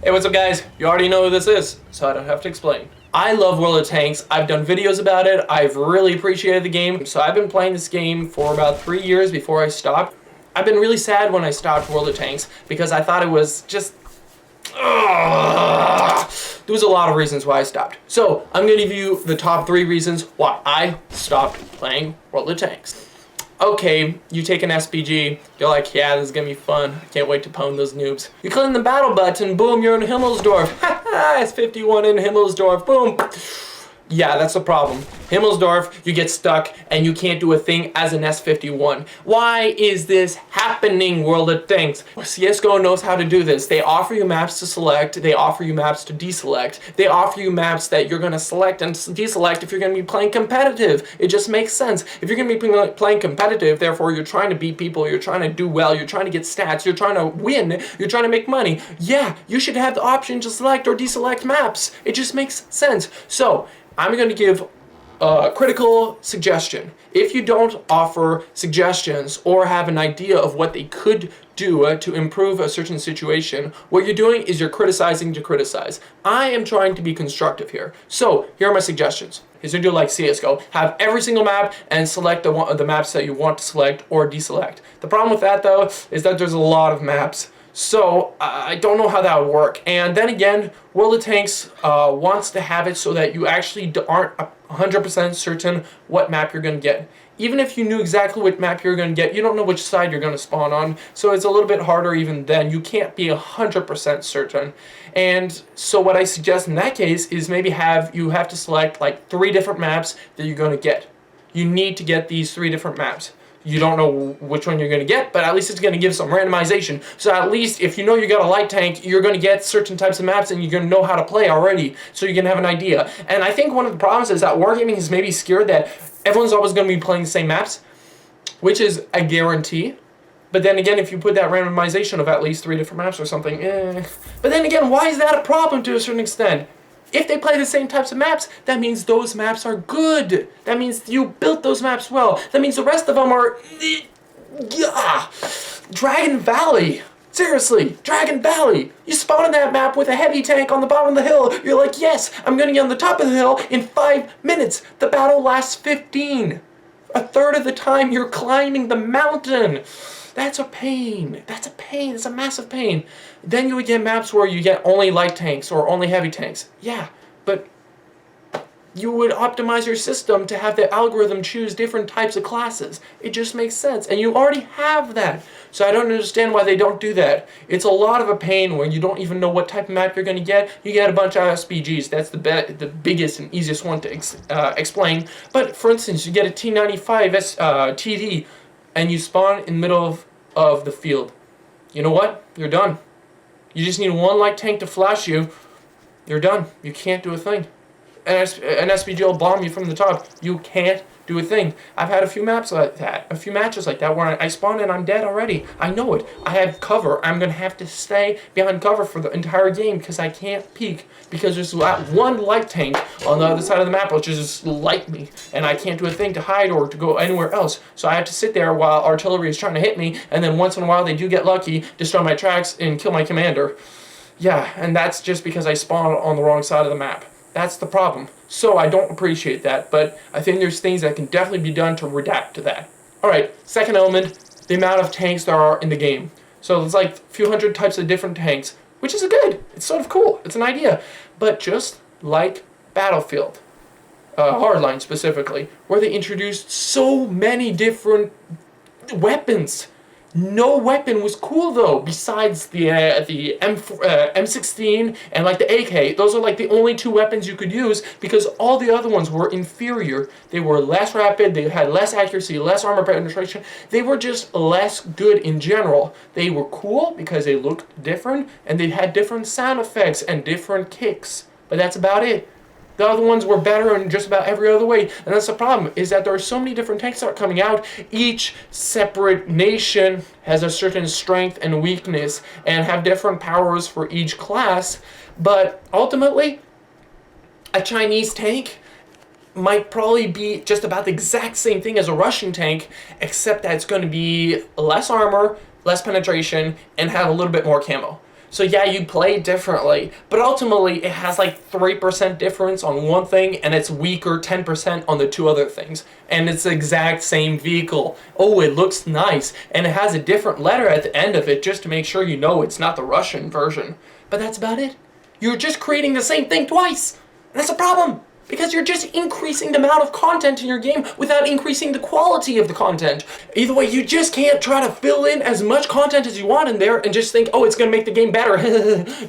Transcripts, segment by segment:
Hey, what's up guys? You already know who this is, so I don't have to explain. I love World of Tanks. I've done videos about it. I've really appreciated the game. So I've been playing this game for about 3 years before I stopped. I've been really sad when I stopped World of Tanks because I thought it was just... There was a lot of reasons why I stopped. So I'm going to give you the top 3 reasons why I stopped playing World of Tanks. Okay, you take an SPG, you're like, yeah, this is gonna be fun. I can't wait to pwn those noobs. You click the battle button, boom, you're in Himmelsdorf. Haha, it's 51 in Himmelsdorf, boom. Yeah, that's the problem. Himmelsdorf, you get stuck and you can't do a thing as an S51. Why is this happening, World of Tanks? CSGO knows how to do this. They offer you maps to select, they offer you maps to deselect, they offer you maps that you're gonna select and deselect if you're gonna be playing competitive. It just makes sense. If you're gonna be playing competitive, therefore you're trying to beat people, you're trying to do well, you're trying to get stats, you're trying to win, you're trying to make money. Yeah, you should have the option to select or deselect maps. It just makes sense. So, I'm going to give a critical suggestion. If you don't offer suggestions or have an idea of what they could do to improve a certain situation, what you're doing is you're criticizing to criticize. I am trying to be constructive here. So, here are my suggestions. Is to do like CSGO. Have every single map and select the maps that you want to select or deselect. The problem with that though is that there's a lot of maps. So, I don't know how that would work. And then again, World of Tanks wants to have it so that you actually aren't 100% certain what map you're going to get. Even if you knew exactly what map you're going to get, you don't know which side you're going to spawn on. So it's a little bit harder even then. You can't be 100% certain. And so what I suggest in that case is maybe you have to select like 3 different maps that you're going to get. You need to get these 3 different maps. You don't know which one you're going to get, but at least it's going to give some randomization. So at least if you know you got a light tank, you're going to get certain types of maps and you're going to know how to play already. So you can have an idea. And I think one of the problems is that Wargaming is maybe scared that everyone's always going to be playing the same maps, which is a guarantee. But then again, if you put that randomization of at least 3 different maps or something, But then again, why is that a problem to a certain extent? If they play the same types of maps, that means those maps are good. That means you built those maps well. That means the rest of them are... Dragon Valley. Seriously, Dragon Valley. You spawn in that map with a heavy tank on the bottom of the hill. You're like, yes, I'm going to get on the top of the hill in 5 minutes. The battle lasts 15. A third of the time you're climbing the mountain. That's a pain. That's a pain. It's a massive pain. Then you would get maps where you get only light tanks or only heavy tanks. Yeah, but you would optimize your system to have the algorithm choose different types of classes. It just makes sense. And you already have that. So I don't understand why they don't do that. It's a lot of a pain when you don't even know what type of map you're going to get. You get a bunch of SPGs. That's the biggest and easiest one to explain. But for instance, you get a T95 TD and you spawn in the middle of the field. You know what? You're done. You just need one light tank to flash you. You're done. You can't do a thing. An SPG will bomb you from the top. You can't do a thing. I've had a few maps like that, a few matches like that where I spawn and I'm dead already. I know it. I have cover. I'm going to have to stay behind cover for the entire game because I can't peek because there's that one light tank on the other side of the map which is just light me and I can't do a thing to hide or to go anywhere else. So I have to sit there while artillery is trying to hit me and then once in a while they do get lucky, destroy my tracks and kill my commander. Yeah, and that's just because I spawned on the wrong side of the map. That's the problem. So I don't appreciate that, but I think there's things that can definitely be done to redact to that. Alright, second element, the amount of tanks there are in the game. So there's like a few hundred types of different tanks, which is good. It's sort of cool. It's an idea. But just like Battlefield, Hardline specifically, where they introduced so many different weapons. No weapon was cool though, besides the M16 and like the AK. Those are like the only 2 weapons you could use because all the other ones were inferior. They were less rapid, they had less accuracy, less armor penetration. They were just less good in general. They were cool because they looked different and they had different sound effects and different kicks. But that's about it. The other ones were better in just about every other way. And that's the problem, is that there are so many different tanks that are coming out. Each separate nation has a certain strength and weakness and have different powers for each class. But ultimately, a Chinese tank might probably be just about the exact same thing as a Russian tank, except that it's going to be less armor, less penetration, and have a little bit more camo. So yeah, you play differently, but ultimately it has like 3% difference on one thing and it's weaker 10% on the two other things. And it's the exact same vehicle. Oh, it looks nice. And it has a different letter at the end of it just to make sure you know it's not the Russian version. But that's about it. You're just creating the same thing twice. And that's a problem. Because you're just increasing the amount of content in your game without increasing the quality of the content. Either way, you just can't try to fill in as much content as you want in there and just think, oh, it's going to make the game better.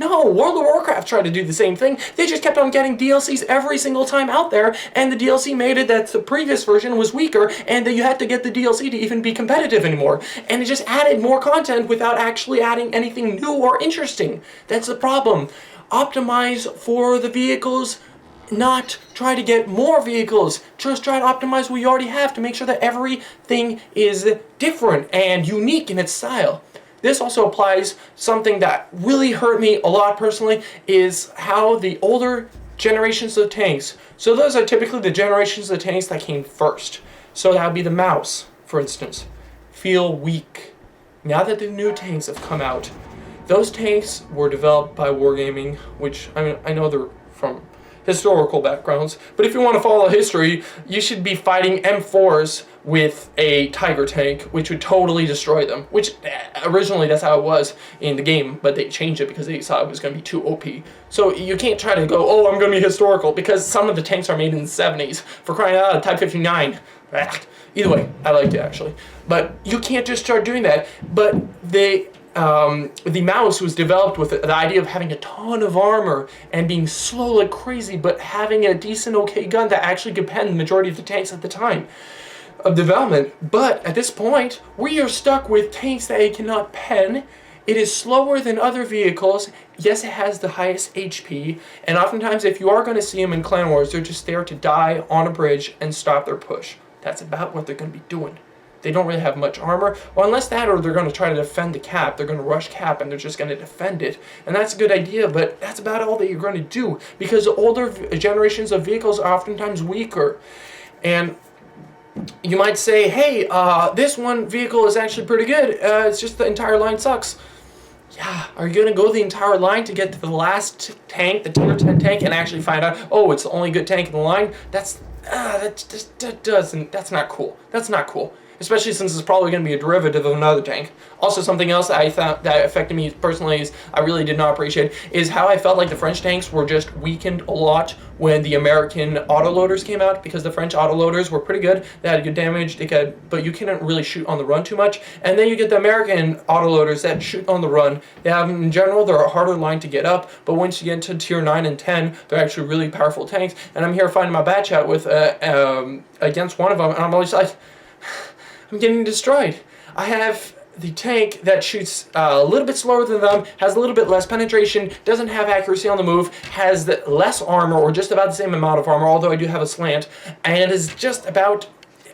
No, World of Warcraft tried to do the same thing. They just kept on getting DLCs every single time out there, and the DLC made it that the previous version was weaker, and that you had to get the DLC to even be competitive anymore. And it just added more content without actually adding anything new or interesting. That's the problem. Optimize for the vehicles, not try to get more vehicles. Just try to optimize what you already have to make sure that everything is different and unique in its style. This also applies, something that really hurt me a lot personally, is how the older generations of tanks, so those are typically the generations of tanks that came first. So that would be the Mouse, for instance, feel weak. Now that the new tanks have come out, those tanks were developed by Wargaming, which I know they're from historical backgrounds, but if you want to follow history, you should be fighting M4s with a Tiger tank, which would totally destroy them, which originally that's how it was in the game, but they changed it because they saw it was going to be too OP. So you can't try to go, oh, I'm going to be historical, because some of the tanks are made in the 70s. For crying out loud, Type 59. Either way, I liked it actually. But you can't just start doing that. But the Mouse was developed with the idea of having a ton of armor and being slow like crazy, but having a decent, okay gun that actually could pen the majority of the tanks at the time of development. But at this point, we are stuck with tanks that it cannot pen. It is slower than other vehicles. Yes, it has the highest HP, and oftentimes if you are going to see them in Clan Wars, they're just there to die on a bridge and stop their push. That's about what they're going to be doing. They don't really have much armor. Well, unless that, or they're going to try to defend the cap. They're going to rush cap, and they're just going to defend it. And that's a good idea, but that's about all that you're going to do, because the older generations of vehicles are oftentimes weaker. And you might say, hey, this one vehicle is actually pretty good. It's just the entire line sucks. Yeah, are you going to go the entire line to get to the last tank, the tier 10 tank, and actually find out, oh, it's the only good tank in the line? That's not cool. That's not cool. Especially since it's probably going to be a derivative of another tank. Also, something else that I thought that affected me personally is I really did not appreciate is how I felt like the French tanks were just weakened a lot when the American autoloaders came out, because the French autoloaders were pretty good. They had good damage, but you couldn't really shoot on the run too much. And then you get the American autoloaders that shoot on the run. They have, in general, they're a harder line to get up, but once you get to tier 9 and 10, they're actually really powerful tanks. And I'm here fighting my bat chat with against one of them, and I'm always like, I'm getting destroyed. I have the tank that shoots a little bit slower than them, has a little bit less penetration, doesn't have accuracy on the move, has less armor, or just about the same amount of armor, although I do have a slant, and is just about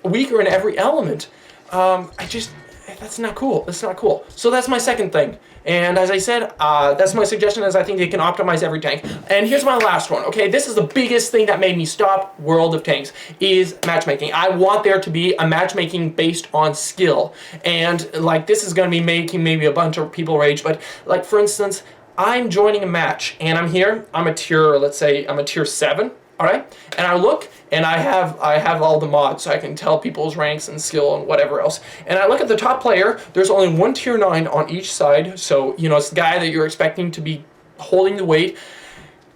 weaker in every element. That's not cool. That's not cool. So that's my second thing. And as I said, that's my suggestion, is I think they can optimize every tank. And here's my last one, okay? This is the biggest thing that made me stop World of Tanks, is matchmaking. I want there to be a matchmaking based on skill. And, like, this is going to be making maybe a bunch of people rage, but, like, for instance, I'm joining a match, and I'm here, I'm a tier, let's say, I'm a tier 7. All right, and I look, and I have all the mods, so I can tell people's ranks and skill and whatever else. And I look at the top player. There's only one tier 9 on each side, so you know it's the guy that you're expecting to be holding the weight.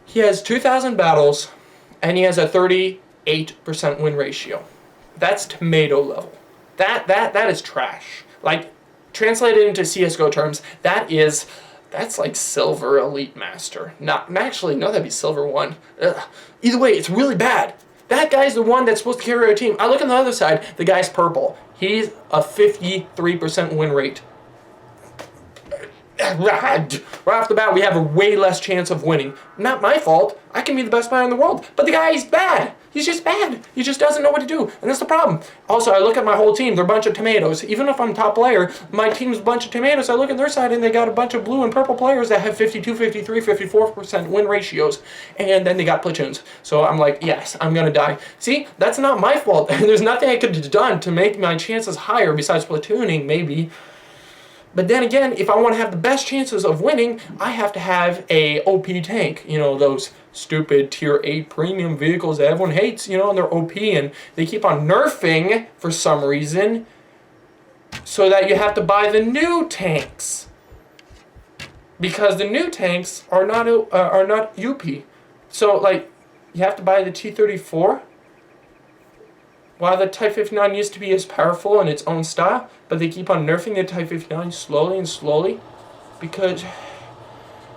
He has 2,000 battles, and he has a 38% win ratio. That's tomato level. That is trash. Like, translated into CS:GO terms, that's like Silver Elite Master. Actually, no, that'd be Silver 1. Ugh. Either way, it's really bad. That guy's the one that's supposed to carry our team. I look on the other side, the guy's purple. He's a 53% win rate. Right off the bat, we have a way less chance of winning. Not my fault. I can be the best player in the world. But the guy is bad. He's just bad. He just doesn't know what to do. And that's the problem. Also, I look at my whole team. They're a bunch of tomatoes. Even if I'm top player, my team's a bunch of tomatoes. I look at their side, and they got a bunch of blue and purple players that have 52, 53, 54% win ratios. And then they got platoons. So I'm like, yes, I'm going to die. See, that's not my fault. There's nothing I could have done to make my chances higher besides platooning, maybe. But then again, if I want to have the best chances of winning, I have to have a OP tank. You know, those stupid tier 8 premium vehicles that everyone hates, you know, and they're OP, and they keep on nerfing for some reason, so that you have to buy the new tanks. Because the new tanks are not UP. So, like, you have to buy the T-34, while the Type 59 used to be as powerful in its own style, but they keep on nerfing the Type 59 slowly and slowly, because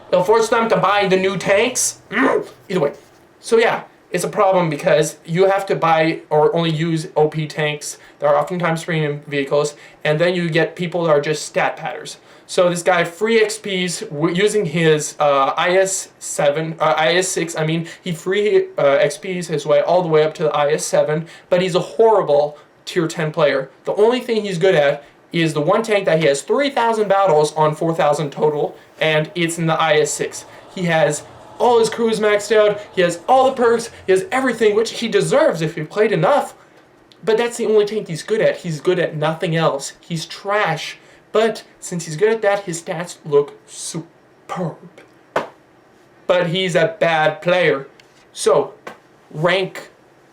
they'll force them to buy the new tanks. Either way. So yeah, it's a problem because you have to buy or only use OP tanks that are oftentimes premium vehicles, and then you get people that are just stat padders. So this guy, free XPs, using his IS6, I mean, he free XPs his way all the way up to the IS7, but he's a horrible tier 10 player. The only thing he's good at is the one tank that he has 3,000 battles on 4,000 total, and it's in the IS6. He has all his crews maxed out, he has all the perks, he has everything, which he deserves if he played enough, but that's the only tank he's good at. He's good at nothing else. He's trash. But since he's good at that, his stats look superb. But he's a bad player. So, rank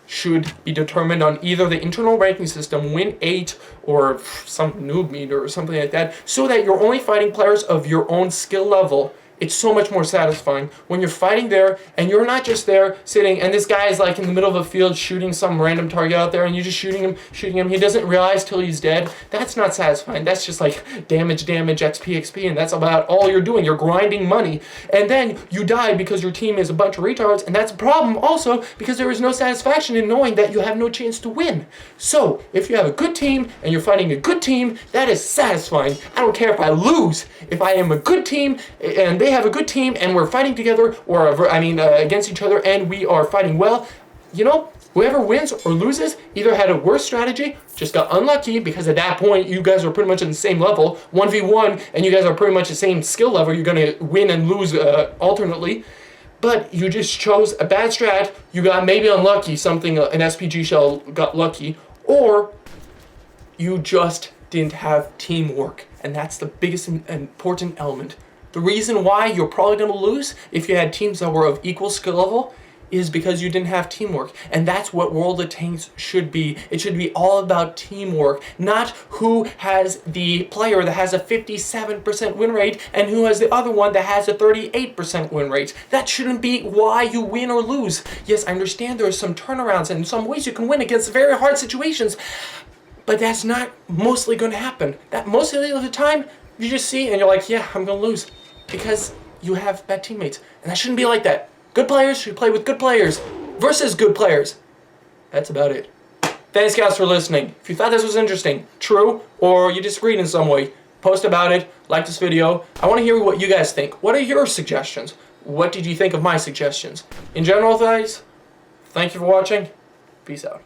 should be determined on either the internal ranking system, Win 8, or some noob meter or something like that, so that you're only fighting players of your own skill level. It's so much more satisfying when you're fighting there and you're not just there sitting and this guy is like in the middle of a field shooting some random target out there and you're just shooting him. He doesn't realize till he's dead. That's not satisfying. That's just like damage, XP, and that's about all you're doing. You're grinding money. And then you die because your team is a bunch of retards, and that's a problem also because there is no satisfaction in knowing that you have no chance to win. So, if you have a good team and you're fighting a good team, that is satisfying. I don't care if I lose. If I am a good team and they have a good team and we're fighting together, or against each other, and we are fighting well, you know, whoever wins or loses either had a worse strategy, just got unlucky, because at that point you guys are pretty much at the same level, 1v1, and you guys are pretty much the same skill level, you're going to win and lose alternately, but you just chose a bad strat, you got maybe unlucky, something, an SPG shell got lucky, or you just didn't have teamwork, and that's the biggest important element. The reason why you're probably going to lose if you had teams that were of equal skill level is because you didn't have teamwork. And that's what World of Tanks should be. It should be all about teamwork, not who has the player that has a 57% win rate and who has the other one that has a 38% win rate. That shouldn't be why you win or lose. Yes, I understand there are some turnarounds and some ways you can win against very hard situations, but that's not mostly going to happen. That mostly of the time, you just see and you're like, yeah, I'm going to lose. Because you have bad teammates. And that shouldn't be like that. Good players should play with good players versus good players. That's about it. Thanks guys for listening. If you thought this was interesting, true, or you disagreed in some way, post about it, like this video. I want to hear what you guys think. What are your suggestions? What did you think of my suggestions? In general, guys, thank you for watching. Peace out.